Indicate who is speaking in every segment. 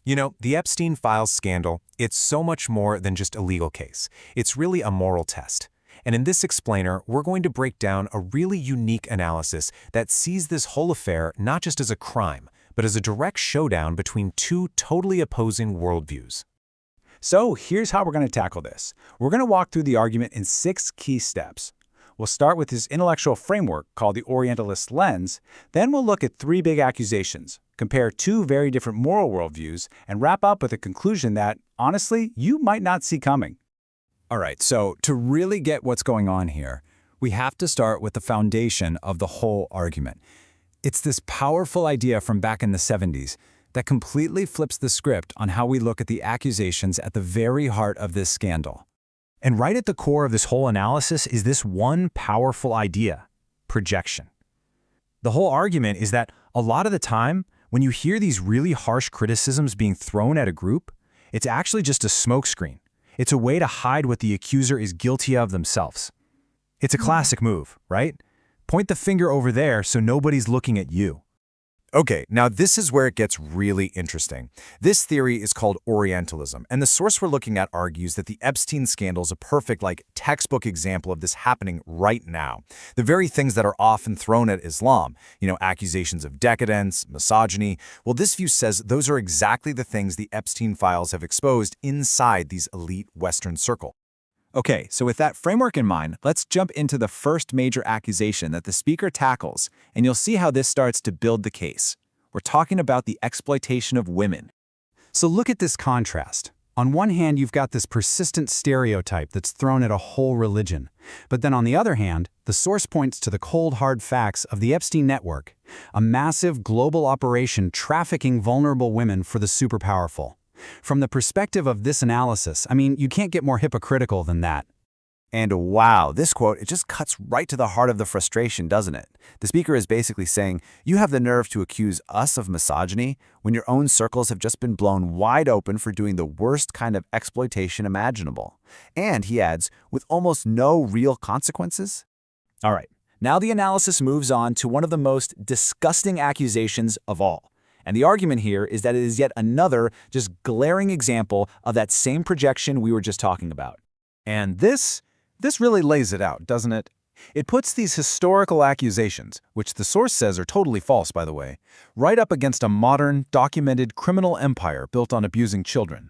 Speaker 1: You know, the Epstein files scandal, it's so much more than just a legal case. It's really a moral test. And in this explainer, we're going to break down a really unique analysis that sees this whole affair not just as a crime, but as a direct showdown between two totally opposing worldviews.
Speaker 2: So here's how we're going to tackle this. We're going to walk through the argument in 6 key steps. We'll start with his intellectual framework called the Orientalist lens. Then we'll look at 3 big accusations, compare 2 very different moral worldviews, and wrap up with a conclusion that, honestly, you might not see coming.
Speaker 3: All right, so to really get what's going on here, we have to start with the foundation of the whole argument. It's this powerful idea from back in the 70s that completely flips the script on how we look at the accusations at the very heart of this scandal.
Speaker 1: And right at the core of this whole analysis is this one powerful idea: projection. The whole argument is that a lot of the time, when you hear these really harsh criticisms being thrown at a group, it's actually just a smokescreen. It's a way to hide what the accuser is guilty of themselves. It's a classic move, right? Point the finger over there so nobody's looking at you.
Speaker 4: Okay, now this is where it gets really interesting. This theory is called Orientalism, and the source we're looking at argues that the Epstein scandal is a perfect, textbook example of this happening right now. The very things that are often thrown at Islam, accusations of decadence, misogyny, well, this view says those are exactly the things the Epstein files have exposed inside these elite Western circles.
Speaker 3: Okay, so with that framework in mind, let's jump into the first major accusation that the speaker tackles, and you'll see how this starts to build the case. We're talking about the exploitation of women.
Speaker 2: So look at this contrast. On one hand, you've got this persistent stereotype that's thrown at a whole religion. But then on the other hand, the source points to the cold, hard facts of the Epstein network, a massive global operation trafficking vulnerable women for the super powerful. From the perspective of this analysis, you can't get more hypocritical than that.
Speaker 4: And wow, this quote, it just cuts right to the heart of the frustration, doesn't it? The speaker is basically saying, you have the nerve to accuse us of misogyny when your own circles have just been blown wide open for doing the worst kind of exploitation imaginable. And, he adds, with almost no real consequences.
Speaker 3: All right, now the analysis moves on to one of the most disgusting accusations of all. And the argument here is that it is yet another just glaring example of that same projection we were just talking about.
Speaker 1: And this really lays it out, doesn't it? It puts these historical accusations, which the source says are totally false, by the way, right up against a modern, documented criminal empire built on abusing children.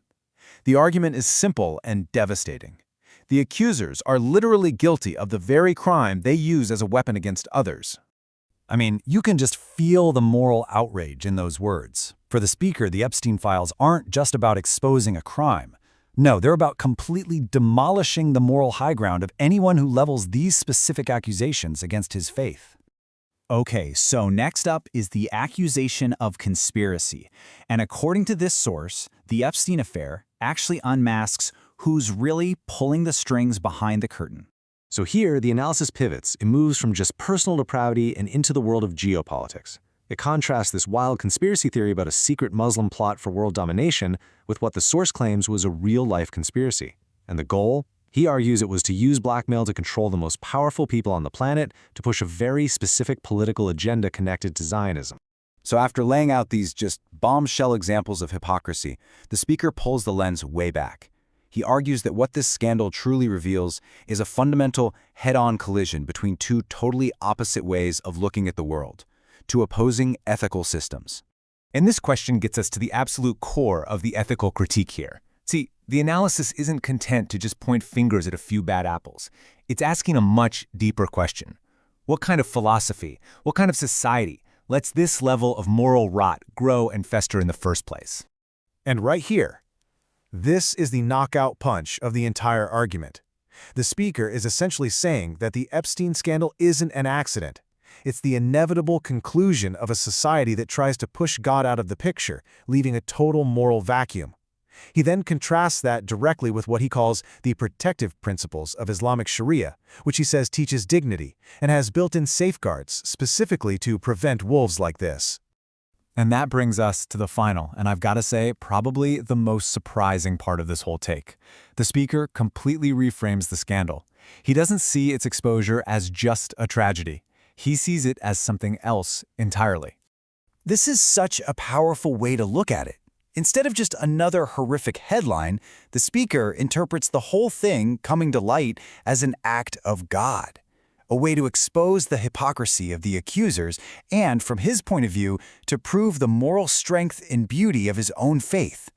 Speaker 1: The argument is simple and devastating. The accusers are literally guilty of the very crime they use as a weapon against others.
Speaker 3: You can just feel the moral outrage in those words. For the speaker, the Epstein files aren't just about exposing a crime. No, they're about completely demolishing the moral high ground of anyone who levels these specific accusations against his faith. Okay, so next up is the accusation of conspiracy. And according to this source, the Epstein affair actually unmasks who's really pulling the strings behind the curtain.
Speaker 5: So here, the analysis pivots. It moves from just personal depravity and into the world of geopolitics. It contrasts this wild conspiracy theory about a secret Muslim plot for world domination with what the source claims was a real-life conspiracy. And the goal? He argues it was to use blackmail to control the most powerful people on the planet to push a very specific political agenda connected to Zionism.
Speaker 4: So after laying out these just bombshell examples of hypocrisy, the speaker pulls the lens way back. He argues that what this scandal truly reveals is a fundamental head-on collision between 2 totally opposite ways of looking at the world, 2 opposing ethical systems.
Speaker 1: And this question gets us to the absolute core of the ethical critique here. See, the analysis isn't content to just point fingers at a few bad apples. It's asking a much deeper question. What kind of philosophy, what kind of society lets this level of moral rot grow and fester in the first place?
Speaker 6: And right here, this is the knockout punch of the entire argument. The speaker is essentially saying that the Epstein scandal isn't an accident. It's the inevitable conclusion of a society that tries to push God out of the picture, leaving a total moral vacuum. He then contrasts that directly with what he calls the protective principles of Islamic Sharia, which he says teaches dignity and has built-in safeguards specifically to prevent wolves like this.
Speaker 3: And that brings us to the final, and I've got to say, probably the most surprising part of this whole take. The speaker completely reframes the scandal. He doesn't see its exposure as just a tragedy. He sees it as something else entirely.
Speaker 4: This is such a powerful way to look at it.
Speaker 3: Instead of just another horrific headline, the speaker interprets the whole thing coming to light as an act of God, a way to expose the hypocrisy of the accusers and, from his point of view, to prove the moral strength and beauty of his own faith.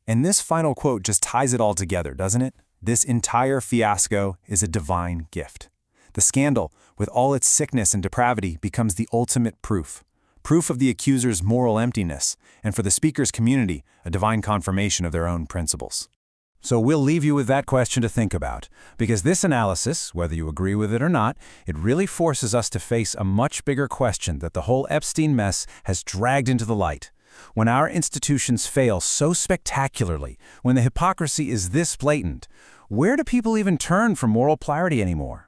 Speaker 3: And this final quote just ties it all together, doesn't it? This entire fiasco is a divine gift. The scandal, with all its sickness and depravity, becomes the ultimate proof of the accuser's moral emptiness, and for the speaker's community, a divine confirmation of their own principles. So we'll leave you with that question to think about, because this analysis, whether you agree with it or not, it really forces us to face a much bigger question that the whole Epstein mess has dragged into the light. When our institutions fail so spectacularly, when the hypocrisy is this blatant, where do people even turn for moral clarity anymore?